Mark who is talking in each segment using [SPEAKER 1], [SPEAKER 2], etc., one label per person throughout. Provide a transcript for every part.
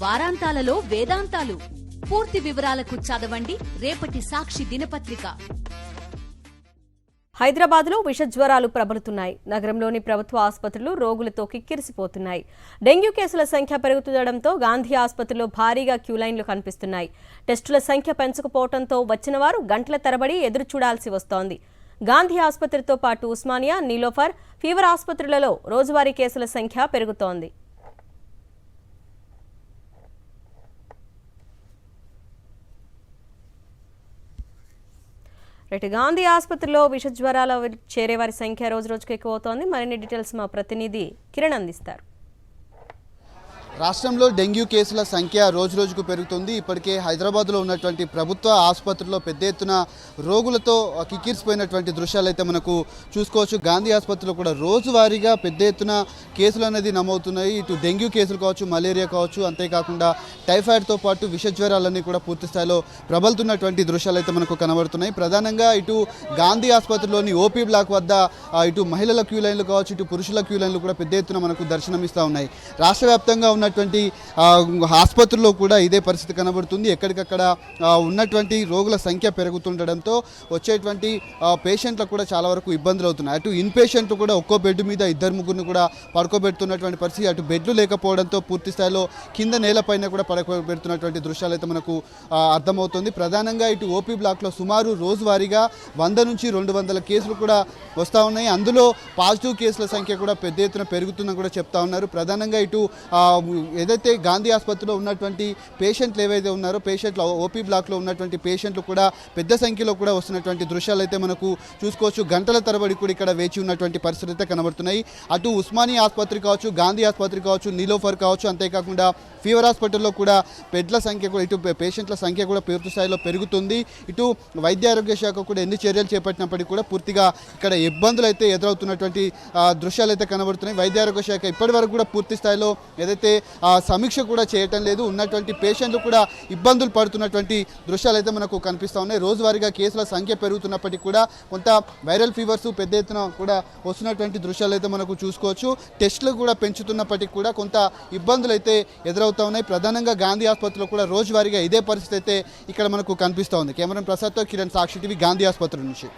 [SPEAKER 1] వారాంతాలలో వేదాంతాలు. పూర్తి వివరాలకు చదవండి రేపటి సాక్షి దినపత్రిక.
[SPEAKER 2] హైదరాబాద్లో విషజ్వరాలు ప్రబలుతున్నాయి. నగరంలోని ప్రభుత్వ ఆసుపత్రులు రోగులతో కిక్కిరిసిపోతున్నాయి. డెంగ్యూ కేసుల సంఖ్య పెరుగుతుండటంతో గాంధీ ఆసుపత్రిలో భారీగా క్యూలైన్లు కనిపిస్తున్నాయి. టెస్టుల సంఖ్య పెంచకపోవడంతో వచ్చిన వారు గంటల తరబడి ఎదురు చూడాల్సి వస్తోంది. గాంధీ ఆసుపత్రితో పాటు ఉస్మానియా, నీలోఫర్, ఫీవర్ ఆసుపత్రులలో రోజువారీ కేసుల సంఖ్య పెరుగుతోంది. గాంధీ ఆసుపత్రిలో విషజ్వరాల చేరేవారి సంఖ్య రోజుకు ఎక్కువ అవుతోంది. మరిన్ని డీటెయిల్స్ మా ప్రతినిధి కిరణ్ అందిస్తారు.
[SPEAKER 3] రాష్ట్రంలో డెంగ్యూ కేసుల సంఖ్య రోజుకు పెరుగుతుంది. ఇప్పటికే హైదరాబాద్లో ఉన్నటువంటి ప్రభుత్వ ఆసుపత్రుల్లో పెద్ద ఎత్తున రోగులతో కిక్కిరిసిపోయినటువంటి దృశ్యాలు అయితే మనకు చూసుకోవచ్చు. గాంధీ ఆసుపత్రిలో కూడా రోజువారీగా పెద్ద ఎత్తున కేసులు అనేది నమోదుతున్నాయి. ఇటు డెంగ్యూ కేసులు కావచ్చు, మలేరియా కావచ్చు, అంతేకాకుండా టైఫాయిడ్తో పాటు విషజ్వరాలన్నీ కూడా పూర్తి స్థాయిలో ప్రబలుతున్నటువంటి దృశ్యాలు అయితే మనకు కనబడుతున్నాయి. ప్రధానంగా ఇటు గాంధీ ఆసుపత్రిలోని ఓపీ బ్లాక్ వద్ద ఇటు మహిళల క్యూ లైన్లు కావచ్చు, ఇటు పురుషుల క్యూ లైన్లు కూడా పెద్ద ఎత్తున మనకు దర్శనమిస్తూ ఉన్నాయి. రాష్ట్ర వ్యాప్తంగా ఉన్నటువంటి ఆసుపత్రుల్లో కూడా ఇదే పరిస్థితి కనబడుతుంది. ఎక్కడికక్కడ ఉన్నటువంటి రోగుల సంఖ్య పెరుగుతుండడంతో వచ్చేటువంటి పేషెంట్లకు కూడా చాలా వరకు ఇబ్బందులు అవుతున్నాయి. అటు ఇన్ పేషెంట్లు కూడా ఒక్కో బెడ్ మీద 2-3 కూడా పడుకోబెడుతున్నటువంటి పరిస్థితి. అటు బెడ్లు లేకపోవడంతో పూర్తి స్థాయిలో కింద నేలపైన కూడా పడుకోబెడుతున్నటువంటి దృశ్యాలు అయితే మనకు అర్థమవుతుంది. ప్రధానంగా ఇటు ఓపీ బ్లాక్లో సుమారు రోజువారీగా 100 నుంచి 200 కేసులు కూడా వస్తూ ఉన్నాయి. అందులో పాజిటివ్ కేసుల సంఖ్య కూడా పెద్ద ఎత్తున పెరుగుతుందని కూడా చెప్తా ఉన్నారు. ప్రధానంగా ఇటు ఏదైతే గాంధీ ఆసుపత్రిలో ఉన్నటువంటి పేషెంట్లు ఏవైతే ఉన్నారో పేషెంట్లు ఓపీ బ్లాక్లో ఉన్నటువంటి పేషెంట్లు కూడా పెద్ద సంఖ్యలో కూడా వస్తున్నటువంటి దృశ్యాలు అయితే మనకు చూసుకోవచ్చు. గంటల తరబడి కూడా ఇక్కడ వేచి ఉన్నటువంటి పరిస్థితులు అయితే కనబడుతున్నాయి. అటు ఉస్మానియా ఆసుపత్రి కావచ్చు, గాంధీ ఆసుపత్రి కావచ్చు, నీలోఫర్ కావచ్చు, అంతేకాకుండా ఫీవర్ హాస్పిటల్లో కూడా బెడ్ల సంఖ్య కూడా ఇటు పేషెంట్ల సంఖ్య కూడా పూర్తి స్థాయిలో పెరుగుతుంది. ఇటు వైద్య ఆరోగ్య శాఖ కూడా ఎన్ని చర్యలు చేపట్టినప్పటికీ కూడా పూర్తిగా ఇక్కడ ఇబ్బందులు అయితే ఎదురవుతున్నటువంటి దృశ్యాలు అయితే కనబడుతున్నాయి. వైద్య ఆరోగ్య శాఖ ఇప్పటి వరకు కూడా పూర్తి స్థాయిలో ఏదైతే సమీక్ష కూడా చేయటం లేదు. ఉన్నటువంటి పేషెంట్లు కూడా ఇబ్బందులు పడుతున్నటువంటి దృశ్యాలు అయితే మనకు కనిపిస్తూ ఉన్నాయి. రోజువారీగా కేసుల సంఖ్య పెరుగుతున్నప్పటికీ కూడా కొంత వైరల్ ఫీవర్స్ పెద్ద ఎత్తున కూడా వస్తున్నటువంటి దృశ్యాలు అయితే మనకు చూసుకోవచ్చు. టెస్టులు కూడా పెంచుతున్నప్పటికీ కూడా కొంత ఇబ్బందులు అయితే ఎదురవుతూ ఉన్నాయి. ప్రధానంగా గాంధీ ఆసుపత్రిలో కూడా రోజువారీగా ఇదే పరిస్థితి అయితే ఇక్కడ మనకు కనిపిస్తూ ఉంది. కెమెరా ప్రసాద్తో కిరణ్, సాక్షి టీవీ, గాంధీ ఆసుపత్రి నుంచి.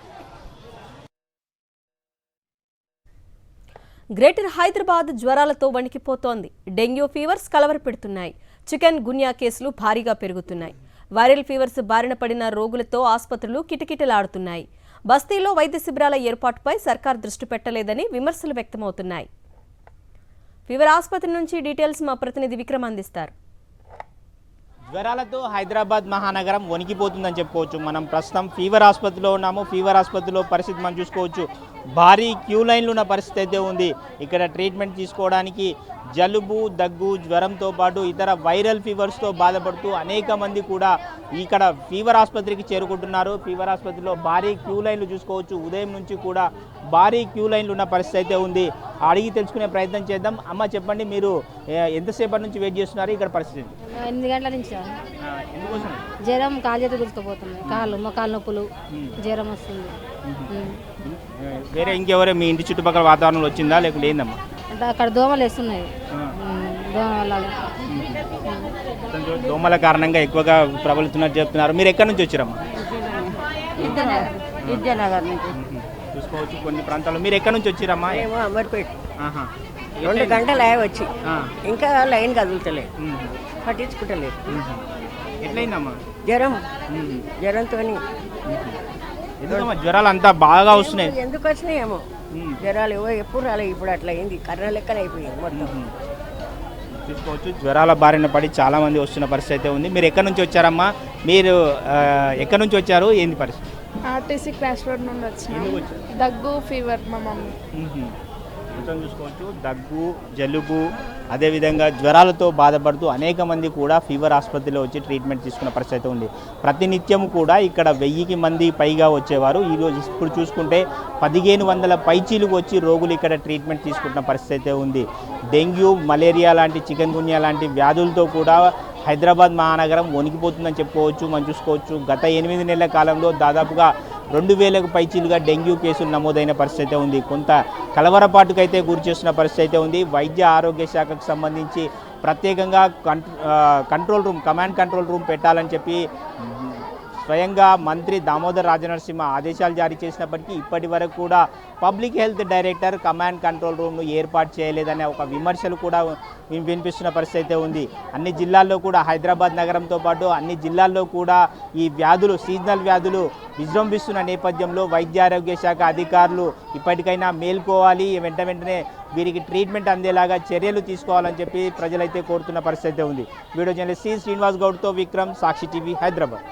[SPEAKER 2] గ్రేటర్ హైదరాబాద్ జ్వరాలతో వణికిపోతోంది. డెంగ్యూ ఫీవర్స్ కలవరపెడుతున్నాయి. చికెన్ గున్యా కేసులు భారీగా పెరుగుతున్నాయి. వైరల్ ఫీవర్స్ బారిన పడిన రోగులతో ఆసుపత్రులు కిటకిటలాడుతున్నాయి. బస్తీల్లో వైద్య శిబిరాల ఏర్పాటుపై సర్కార్ దృష్టి పెట్టలేదని విమర్శలు వ్యక్తమవుతున్నాయి. ఫీవర్ ఆసుపత్రి నుంచి డీటెయిల్స్ మా ప్రతినిధి విక్రమ్ అందిస్తారు.
[SPEAKER 4] జ్వరాలతో హైదరాబాద్ మహానగరం వణికిపోతుందని చెప్పుకోవచ్చు. మనం ప్రస్తుతం ఫీవర్ ఆసుపత్రిలో ఉన్నాము. ఫీవర్ ఆసుపత్రిలో పరిస్థితి మనం చూసుకోవచ్చు. భారీ క్యూ లైన్లు ఉన్న పరిస్థితి అయితే ఉంది. ఇక్కడ ట్రీట్మెంట్ తీసుకోవడానికి జలుబు, దగ్గు, జ్వరంతో పాటు ఇతర వైరల్ ఫీవర్స్తో బాధపడుతూ అనేక మంది కూడా ఇక్కడ ఫీవర్ ఆసుపత్రికి చేరుకుంటున్నారు. ఫీవర్ ఆసుపత్రిలో భారీ క్యూ లైన్లు చూసుకోవచ్చు. ఉదయం నుంచి కూడా భారీ క్యూ లైన్లు ఉన్న పరిస్థితి అయితే ఉంది. అడిగి తెలుసుకునే ప్రయత్నం చేద్దాం. అమ్మ, చెప్పండి, మీరు ఎంతసేపటి నుంచి వెయిట్ చేస్తున్నారు? ఇక్కడ పరిస్థితి
[SPEAKER 5] 8 గంటల నుంచి.
[SPEAKER 4] ఎందుకోసం?
[SPEAKER 5] జ్వరం, కాలు చేతులు గుంజుకుపోతున్నాయి, మోకాలు నొప్పులు, జ్వరం వస్తుంది.
[SPEAKER 4] వేరే ఇంకెవరే మీ ఇంటి చుట్టుపక్కల వాతావరణంలో వచ్చిందా లేకుంటే ఏందమ్మా?
[SPEAKER 5] అంటే అక్కడ దోమలు వేస్తున్నాయి.
[SPEAKER 4] దోమల కారణంగా ఎక్కువగా ప్రబలుతున్నట్టు చెప్తున్నారు. మీరు ఎక్కడి నుంచి వచ్చారమ్మా?
[SPEAKER 5] విద్యానగర్ నుంచి.
[SPEAKER 4] చూసుకోవచ్చు కొన్ని ప్రాంతాల్లో. మీరు ఎక్కడి నుంచి వచ్చారమ్మా?
[SPEAKER 6] అమర్పేట. 2 గంటలు వచ్చి ఇంకా లైన్ కదులుతలేదు, పట్టించుకుంటలేదు.
[SPEAKER 4] ఎట్లయిందమ్మా?
[SPEAKER 6] జ్వరంతో.
[SPEAKER 4] ఎందుకమ్మా జ్వరాలు అంతా బాగా వస్తున్నాయి?
[SPEAKER 6] ఎందుకు వచ్చినాయేమో జ్వరాలు, ఎప్పుడు రాలేదు. ఇప్పుడు అట్లా అయింది, కరోనా లెక్కన అయిపోయింది మొత్తం.
[SPEAKER 4] చూసుకోవచ్చు, జ్వరాల బారిన పడి చాలా మంది వస్తున్న పరిస్థితి అయితే ఉంది. మీరు ఎక్కడి నుంచి వచ్చారమ్మా? మీరు ఎక్కడి నుంచి వచ్చారు? ఏంది పరిస్థితి?
[SPEAKER 7] ఆర్టీసీ క్రాష్ రోడ్ నుండి వచ్చిన. దగ్గు, ఫీవర్ మా మమ్మీ.
[SPEAKER 4] మొత్తం చూసుకోవచ్చు, దగ్గు, జలుబు, అదేవిధంగా జ్వరాలతో బాధపడుతూ అనేక మంది కూడా ఫీవర్ ఆసుపత్రిలో వచ్చి ట్రీట్మెంట్ తీసుకున్న పరిస్థితి ఉంది. ప్రతినిత్యం కూడా ఇక్కడ 1000 మంది పైగా వచ్చేవారు. ఈరోజు ఇప్పుడు చూసుకుంటే 1500 పైచీలకు వచ్చి రోగులు ఇక్కడ ట్రీట్మెంట్ తీసుకుంటున్న పరిస్థితి అయితే ఉంది. డెంగ్యూ, మలేరియా లాంటి, చికెన్ గున్యా లాంటి వ్యాధులతో కూడా హైదరాబాద్ మహానగరం వణికిపోతుందని చెప్పుకోవచ్చు. మనం చూసుకోవచ్చు, గత 8 నెలల కాలంలో దాదాపుగా 2000కు పైచీలుగా డెంగ్యూ కేసులు నమోదైన పరిస్థితి ఉంది. కొంత కలవరపాటుకైతే గురి చేస్తున్న పరిస్థితి అయితే ఉంది. వైద్య ఆరోగ్య శాఖకు సంబంధించి ప్రత్యేకంగా control room command control room పెట్టాలని చెప్పి స్వయంగా మంత్రి దామోదర్ రాజనరసింహ ఆదేశాలు జారీ చేసినప్పటికీ ఇప్పటి వరకు కూడా public health director command control రూమ్ను ఏర్పాటు చేయలేదనే ఒక విమర్శలు కూడా వినిపిస్తున్న పరిస్థితి అయితే ఉంది. అన్ని జిల్లాల్లో కూడా హైదరాబాద్ నగరంతో పాటు అన్ని జిల్లాల్లో కూడా ఈ వ్యాధులు సీజనల్ వ్యాధులు విజృంభిస్తున్న నేపథ్యంలో వైద్య ఆరోగ్య శాఖ అధికారులు ఇప్పటికైనా మేల్కోవాలి, వెంటనే వీరికి ట్రీట్మెంట్ అందేలాగా చర్యలు తీసుకోవాలని చెప్పి ప్రజలైతే కోరుతున్న పరిస్థితి ఉంది. వీడియో జర్నలిస్ట్ శ్రీనివాస్ గౌడ్తో విక్రమ్, సాక్షి టీవీ, హైదరాబాద్.